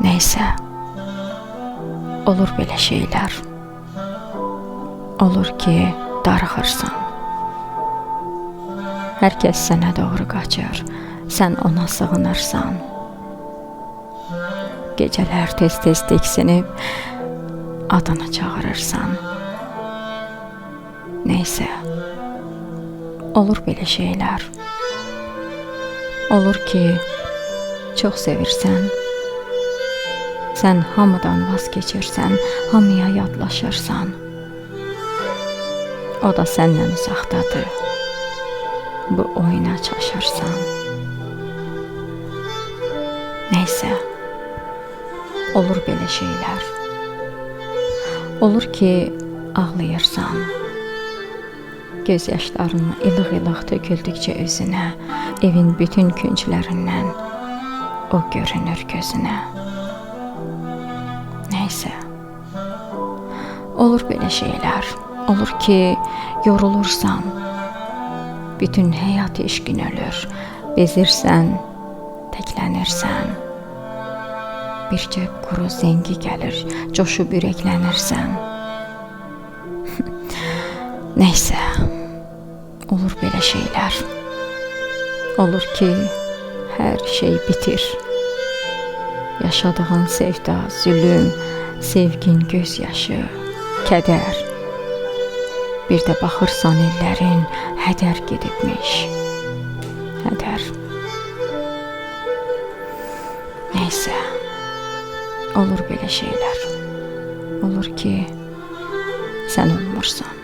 Neysə, olur belə şeylər. Olur ki, darıxırsan. Hər kəs sənə doğru qaçır, sən ona sığınırsan. Gecələr tez-tez diksinib adını çağırırsan. Neysə, olur belə şeylər. Olur ki, çox sevirsən. Sən hamıdan vaz keçirsən, hamıya yadlaşırsan. O da səndən uzaqdadır. Bu oyuna çaşırsan. Neysə, olur belə şeylər. Olur ki, ağlayırsan. Göz yaşlarını ilıq-ilıq töküldükcə özünə, evin bütün künclərindən o görünür gözünə. Neysə, olur belə şeylər. Olur ki, yorulursan. Bütün həyat eşqin ölür. Bezirsən, təklənirsən. Bir cəb quru zəngi gəlir, coşub ürəklənirsən. Neysə, olur belə şeylər. Olur ki, hər şey bitir. Yaşadığın sevda, zülüm, sevgin, gözyaşı, kədər. Bir də baxırsan illərin hədər gedibmiş. Hədər. Neysə, olur belə şeylər. Olur ki, sən olmursan.